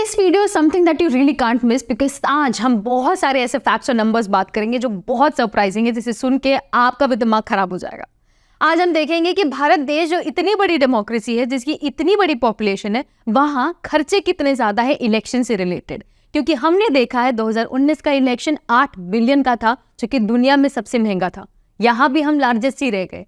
This video something that you really can't miss because आज हम बहुत सारे ऐसे फैक्ट्स और नंबर्स बात करेंगे जो बहुत सरप्राइजिंग है, जिसे सुन के आपका भी दिमाग खराब हो जाएगा। आज हम देखेंगे कि भारत देश जो इतनी बड़ी डेमोक्रेसी है, जिसकी इतनी बड़ी पॉपुलेशन है, वहां खर्चे कितने ज्यादा है इलेक्शन से रिलेटेड। क्योंकि हमने देखा है 2019 का इलेक्शन 8 बिलियन का था, जो कि दुनिया में सबसे महंगा था। यहाँ भी हम लार्जेस्ट ही रह गए।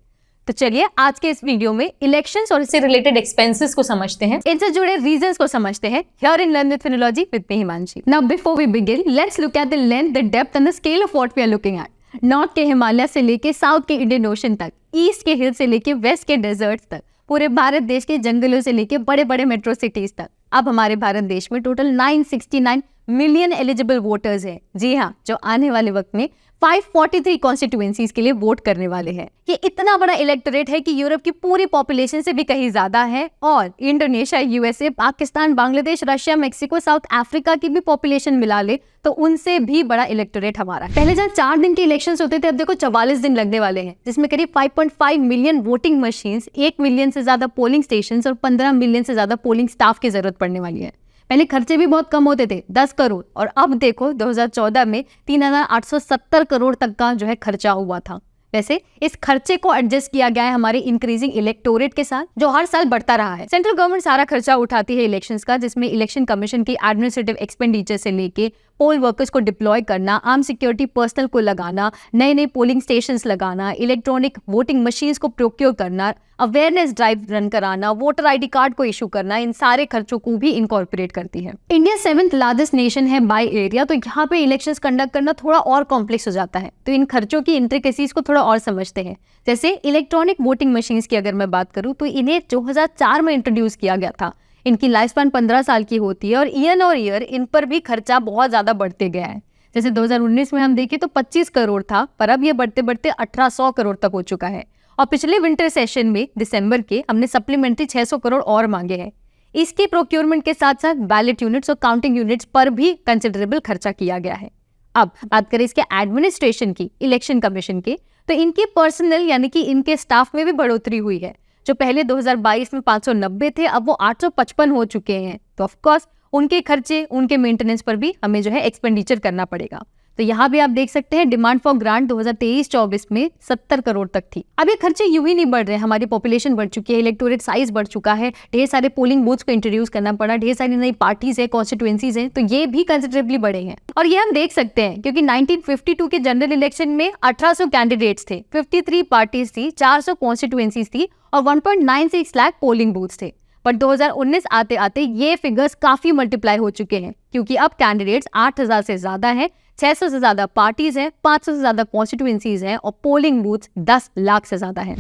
तो चलिए आज के इस वीडियो में इलेक्शंस और इससे रिलेटेड एक्सपेंसेस को समझते हैं, इनसे जुड़े रीजंस को समझते हैं। Here in learn with phenology with me Himanshi. Now before we begin, let's look at the length, the depth and the scale of what we are looking at. North के हिमालय से लेके साउथ के इंडियन ओशन तक, east के हिल से लेके waste के desserts तक, पूरे भारत देश के जंगलों से लेके बड़े बड़े मेट्रो सिटीज तक। अब हमारे भारत देश में टोटल 969 मिलियन एलिजिबल वोटर्स हैं। जी हाँ, जो आने वाले वक्त में 543 कॉन्स्टिट्यूएंसीज के लिए वोट करने वाले हैं। ये इतना बड़ा इलेक्टोरेट है कि यूरोप की पूरी पॉपुलेशन से भी कहीं ज्यादा है, और Indonesia, USA, Pakistan, Bangladesh, Russia, Mexico, south Africa की भी पॉपुलेशन मिला ले तो उनसे भी बड़ा इलेक्टोरेट हमारा है। पहले जहाँ 4 दिन के इलेक्शंस होते थे, अब देखो 44 दिन लगने वाले हैं, जिसमें करीब 5.5 मिलियन वोटिंग मशीन्स, 1 मिलियन से ज्यादा पोलिंग स्टेशन और 15 मिलियन से ज्यादा पोलिंग स्टाफ की जरूरत पड़ने वाली है। पहले खर्चे भी बहुत कम होते थे, 10 करोड़, और अब देखो 2014 में 3,870 करोड़ तक का जो है खर्चा हुआ था। वैसे इस खर्चे को एडजस्ट किया गया है हमारे इंक्रीजिंग इलेक्टोरेट के साथ, जो हर साल बढ़ता रहा है। सेंट्रल गवर्नमेंट सारा खर्चा उठाती है इलेक्शंस का, जिसमें इलेक्शन कमीशन की एडमिनिस्ट्रेटिव एक्सपेंडिचर से लेके पोल वर्कर्स को डिप्लॉय करना, आर्म सिक्योरिटी पर्सनल को लगाना, नए नए पोलिंग स्टेशंस लगाना, इलेक्ट्रॉनिक वोटिंग मशीन्स को प्रोक्योर करना, अवेयरनेस ड्राइव रन कराना, वोटर आईडी कार्ड को इशू करना, इन सारे खर्चों को भी इनकॉर्पोरेट करती है। इंडिया 7th लार्जेस्ट नेशन है बाय एरिया, तो यहाँ पे इलेक्शंस कंडक्ट करना थोड़ा और कॉम्प्लेक्स हो जाता है। तो इन खर्चों की इंट्रिकेसीज को थोड़ा और समझते हैं। जैसे इलेक्ट्रॉनिक वोटिंग मशीन्स की अगर मैं बात करूँ, तो इन्हें 2004 में इंट्रोड्यूस किया गया था। इनकी लाइफ स्पैन 15 साल की होती है, और ईयर इन पर भी खर्चा बहुत ज्यादा बढ़ते गया है। जैसे 2019 में हम देखें तो 25 करोड़ था, पर अब ये बढ़ते बढ़ते 1800 करोड़ तक हो चुका है। और पिछले विंटर सेशन में दिसंबर के हमने सप्लीमेंट्री 600 करोड़ और मांगे हैं। इसकी प्रोक्योरमेंट के साथ साथ बैलेट यूनिट्स और काउंटिंग यूनिट्स पर भी कंसिडरेबल खर्चा किया गया है। अब बात करें इसके एडमिनिस्ट्रेशन की, इलेक्शन कमीशन की, तो इनकी पर्सनल यानी कि इनके स्टाफ में भी बढ़ोतरी हुई है। जो पहले 2022 में 590 थे, अब वो 855 हो चुके हैं। तो ऑफकोर्स उनके खर्चे, उनके मेंटेनेंस पर भी हमें जो है एक्सपेंडिचर करना पड़ेगा। तो यहाँ भी आप देख सकते हैं डिमांड फॉर ग्रांट 2023-24 में 70 करोड़ तक थी। अब ये खर्चे यूं ही नहीं बढ़ रहे, हमारी पॉपुलेशन बढ़ चुकी है, इलेक्टोरेट साइज बढ़ चुका है, ढेर सारे पोलिंग बूथ्स को इंट्रोड्यूस करना पड़ा, ढेर सारी नई पार्टीज है, कॉन्स्टिट्यूएंसीज हैं, तो ये भी कंसिडरेबली बढ़े हैं। और ये हम देख सकते हैं क्योंकि 1952 के जनरल इलेक्शन में 1800 कैंडिडेट्स थे, 53 पार्टीज थी, 400 कॉन्स्टिट्यूएंसीज थी और 1.96 लाख पोलिंग बूथ्स थे। पर 2019 आते आते ये फिगर्स काफी मल्टीप्लाई हो चुके हैं, क्योंकि अब कैंडिडेट्स 8000 से ज्यादा हैं, 600 से ज्यादा पार्टीज हैं, 500 से ज्यादा कॉन्स्टिट्यूएंसीज हैं, और पोलिंग बूथ्स 10 लाख से ज्यादा हैं।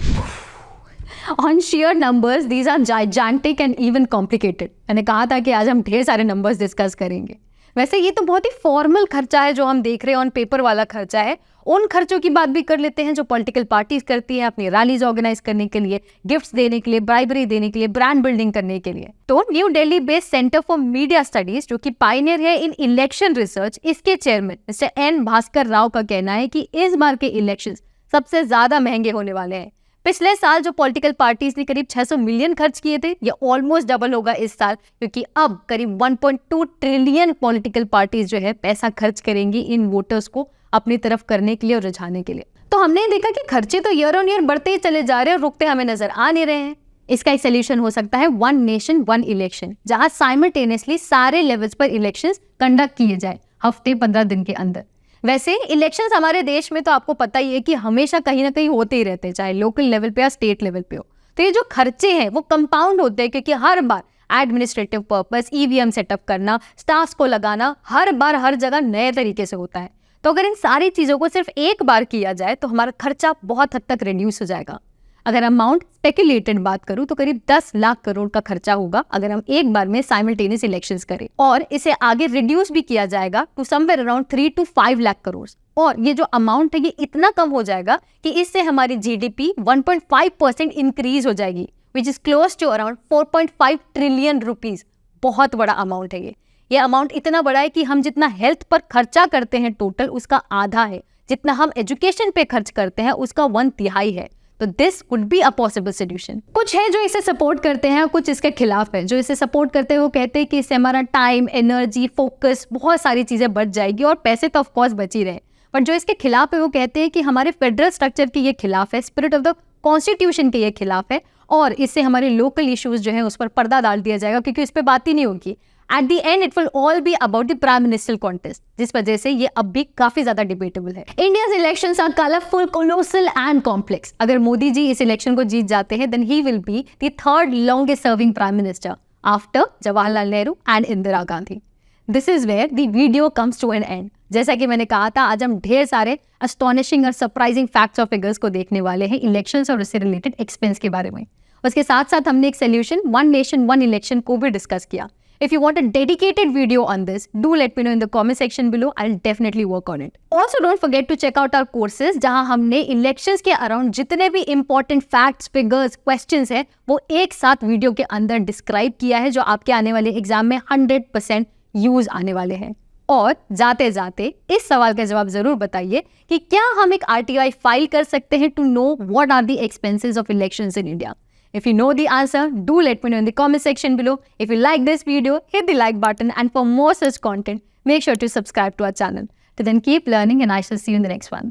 On sheer numbers these are gigantic and even complicated. मैंने कहा था कि आज हम ढेर सारे नंबर्स डिस्कस करेंगे। वैसे ये तो बहुत ही फॉर्मल खर्चा है जो हम देख रहे हैं, ऑन पेपर वाला खर्चा है। उन खर्चों की बात भी कर लेते हैं जो पॉलिटिकल पार्टीज करती हैं अपनी रैलीज ऑर्गेनाइज करने के लिए, गिफ्ट्स देने के लिए, ब्राइबरी देने के लिए, ब्रांड बिल्डिंग करने के लिए। तो New Delhi based centre for media studies, जो कि पायनियर है इन इलेक्शन रिसर्च, इसके chairman mister N Bhaskar Rao का कहना है कि इस बार के इलेक्शन सबसे ज्यादा महंगे होने वाले हैं। पिछले साल जो पॉलिटिकल पार्टीज ने करीब 600 मिलियन खर्च किए थे, ये ऑलमोस्ट डबल होगा इस साल, क्योंकि अब करीब 1.2 ट्रिलियन पॉलिटिकल पार्टीज जो है पैसा खर्च करेंगी इन वोटर्स को अपनी तरफ करने के लिए और रिझाने के लिए। तो हमने देखा कि खर्चे तो ईयर ऑन ईयर बढ़ते ही चले जा रहे हैं और रुकते हमें नजर आ नहीं रहे हैं। इसका एक सोल्यूशन हो सकता है वन नेशन वन इलेक्शन, जहां साइमल्टेनियसली सारे लेवल्स पर इलेक्शंस कंडक्ट किए जाए हफ्ते 15 दिन के अंदर। वैसे इलेक्शंस हमारे देश में तो आपको पता ही है कि हमेशा कहीं ना कहीं होते ही रहते हैं, चाहे लोकल लेवल पे या स्टेट लेवल पे हो। तो ये जो खर्चे हैं वो कंपाउंड होते हैं, क्योंकि हर बार एडमिनिस्ट्रेटिव पर्पस, ईवीएम सेटअप करना, स्टाफ को लगाना, हर बार हर जगह नए तरीके से होता है। तो अगर इन सारी चीजों को सिर्फ एक बार किया जाए तो हमारा खर्चा बहुत हद तक रिड्यूस हो जाएगा। अगर अमाउंट स्पेकुलेटेड बात करूं तो करीब 10 लाख करोड़ का खर्चा होगा अगर हम एक बार में साइमल्टेनियस इलेक्शंस करें, और इसे आगे रिड्यूस भी किया जाएगा to somewhere around 3 to 5 lakh crore. और ये जो अमाउंट है ये इतना कम हो जाएगा कि इससे हमारी जीडीपी 1.5% इंक्रीज हो जाएगी, which is close to around 4.5 trillion rupees. बहुत बड़ा अमाउंट है ये अमाउंट इतना बड़ा है कि हम जितना हेल्थ पर खर्चा करते हैं टोटल, उसका आधा है। जितना हम एजुकेशन पे खर्च करते हैं उसका 1/3 है। तो this would be a possible solution. कुछ है जो इसे सपोर्ट करते हैं, कुछ इसके खिलाफ है। जो इसे सपोर्ट करते हैं वो कहते हैं कि इससे हमारा टाइम, एनर्जी, फोकस, बहुत सारी चीजें बच जाएगी और पैसे तो ऑफकोर्स बच ही रहे। बट जो इसके खिलाफ है वो कहते हैं कि हमारे फेडरल स्ट्रक्चर के ये खिलाफ है, स्पिरिट ऑफ द कॉन्स्टिट्यूशन के ये खिलाफ है, और इससे हमारे लोकल इश्यूज जो है उस पर पर्दा डाल दिया जाएगा क्योंकि इस पर बात ही नहीं होगी। At the end it will all be about the prime minister contest, जिस वजह से ये अब भी काफी ज्यादा डिबेटेबल है। India's elections are colourful, colossal and complex. अगर मोदी जी इस इलेक्शन को जीत जाते हैं then he will be the third longest serving prime minister after Jawaharlal Nehru and Indira Gandhi. This is where the video comes to an end. जैसा कि मैंने कहा था, आज हम ढेर सारे अस्टॉनिशिंग और सरप्राइजिंग फैक्ट्स और फिगर्स को देखने वाले हैं इलेक्शंस और उससे रिलेटेड एक्सपेंस के बारे में। उसके साथ साथ हमने एक solution, one nation one election को भी डिस्कस किया। If you want a dedicated video on this, do let me know in the comment section below. I'll definitely work on it. Also, don't forget to check out our courses, जहां हमने elections के around जितने भी important facts, figures, questions है वो एक साथ video के अंदर डिस्क्राइब किया है, जो आपके आने वाले एग्जाम में 100% यूज आने वाले हैं। और जाते जाते इस सवाल का जवाब जरूर बताइए कि क्या हम एक RTI फाइल कर सकते हैं to know what are the expenses of elections in India. If you know the answer, do let me know in the comment section below. If you like this video, hit the like button, and for more such content, make sure to subscribe to our channel. Till then, keep learning and I shall see you in the next one.